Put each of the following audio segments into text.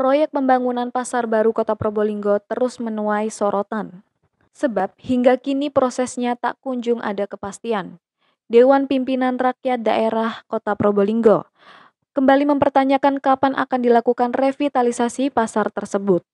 Proyek pembangunan pasar baru Kota Probolinggo terus menuai sorotan. Sebab hingga kini prosesnya tak kunjung ada kepastian. Dewan Pimpinan Rakyat Daerah Kota Probolinggo kembali mempertanyakan kapan akan dilakukan revitalisasi pasar tersebut.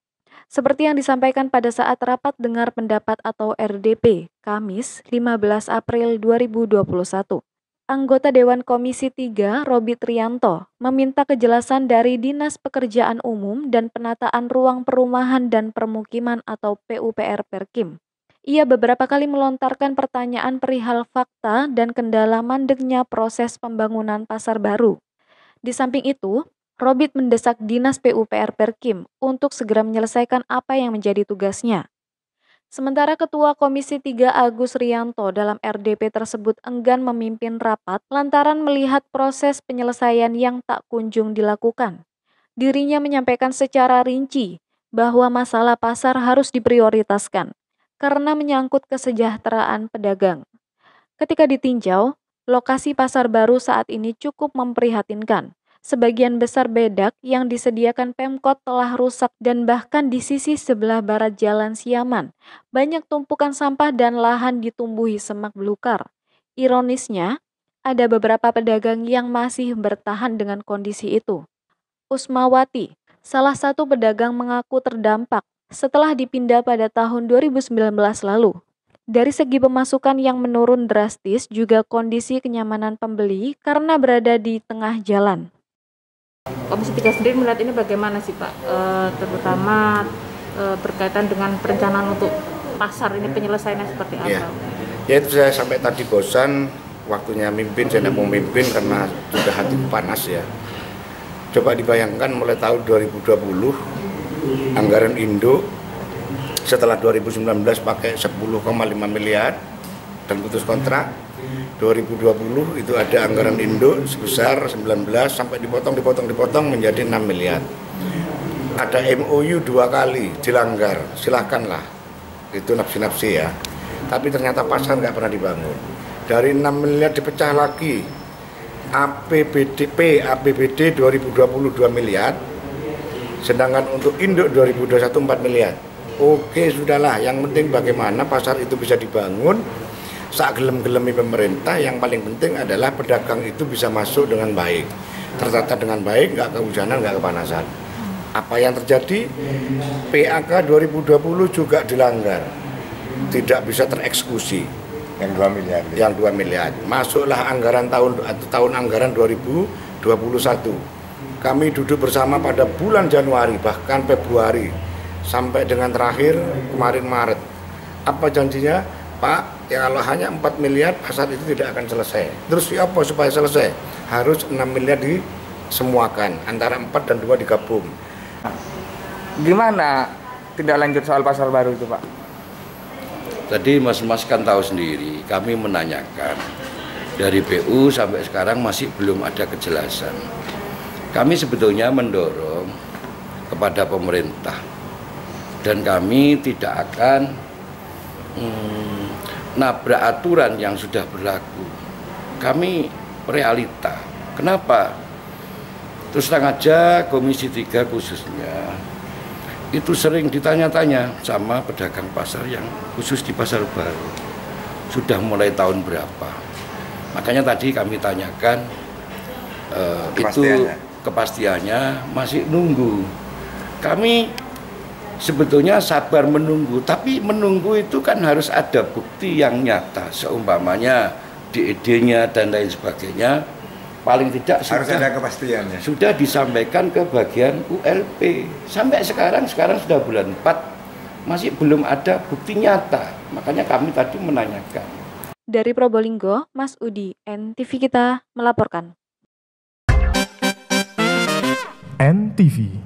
Seperti yang disampaikan pada saat rapat dengar pendapat atau RDP, Kamis 15 April 2021. Anggota Dewan Komisi 3, Robi Trianto, meminta kejelasan dari Dinas Pekerjaan Umum dan Penataan Ruang Perumahan dan Permukiman atau PUPR Perkim. Ia beberapa kali melontarkan pertanyaan perihal fakta dan kendala mandeknya proses pembangunan pasar baru. Di samping itu, Robit mendesak Dinas PUPR Perkim untuk segera menyelesaikan apa yang menjadi tugasnya. Sementara Ketua Komisi 3 Agus Rianto dalam RDP tersebut enggan memimpin rapat lantaran melihat proses penyelesaian yang tak kunjung dilakukan. Dirinya menyampaikan secara rinci bahwa masalah pasar harus diprioritaskan karena menyangkut kesejahteraan pedagang. Ketika ditinjau, lokasi pasar baru saat ini cukup memprihatinkan. Sebagian besar bedak yang disediakan Pemkot telah rusak dan bahkan di sisi sebelah barat Jalan Siaman, banyak tumpukan sampah dan lahan ditumbuhi semak belukar. Ironisnya, ada beberapa pedagang yang masih bertahan dengan kondisi itu. Usmawati, salah satu pedagang mengaku terdampak setelah dipindah pada tahun 2019 lalu. Dari segi pemasukan yang menurun drastis juga kondisi kenyamanan pembeli karena berada di tengah jalan. Komisi 3 sendiri melihat ini bagaimana sih Pak, terutama berkaitan dengan perencanaan untuk pasar ini penyelesaiannya seperti apa? Ya itu saya sampai tadi bosan waktunya mimpin, saya tidak mau mimpin karena sudah hati panas ya. Coba dibayangkan mulai tahun 2020 anggaran Indo setelah 2019 pakai 10,5 miliar dan putus kontrak. 2020 itu ada anggaran Indo sebesar 19 sampai dipotong menjadi 6 miliar. Ada MOU 2 kali dilanggar, silahkanlah, itu nafsi-nafsi ya. Tapi ternyata pasar nggak pernah dibangun. Dari 6 miliar dipecah lagi, APBD 2020 2 miliar, sedangkan untuk Indo 2021 4 miliar. Oke sudahlah, yang penting bagaimana pasar itu bisa dibangun. Saat gelem-gelemi pemerintah, yang paling penting adalah pedagang itu bisa masuk dengan baik, tertata dengan baik, nggak kehujanan, nggak kepanasan. Apa yang terjadi? PAK 2020 juga dilanggar, tidak bisa tereksekusi. Yang 2 miliar. Yang 2 miliar. Masuklah anggaran tahun anggaran 2021. Kami duduk bersama pada bulan Januari bahkan Februari sampai dengan terakhir kemarin Maret. Apa janjinya? Pak, ya kalau hanya 4 miliar pasar itu tidak akan selesai. Terus apa supaya selesai? Harus 6 miliar disemuakan, antara 4 dan 2 digabung. Gimana tidak lanjut soal pasar baru itu Pak? Tadi Mas kan tahu sendiri, kami menanyakan dari PU sampai sekarang masih belum ada kejelasan. Kami sebetulnya mendorong kepada pemerintah dan kami tidak akan nabrak aturan yang sudah berlaku. Kami realita. Kenapa? Terus terang aja Komisi 3 khususnya itu sering ditanya-tanya sama pedagang pasar yang khusus di pasar baru. Sudah mulai tahun berapa? Makanya tadi kami tanyakan itu kepastiannya masih nunggu. Kami sebetulnya sabar menunggu, tapi menunggu itu kan harus ada bukti yang nyata, seumpamanya DED-nya dan lain sebagainya. Paling tidak harus ada kepastiannya. Sudah disampaikan ke bagian ULP. Sampai sekarang sudah bulan 4, masih belum ada bukti nyata. Makanya kami tadi menanyakan. Dari Probolinggo, Mas Udi, NTV Kita melaporkan. NTV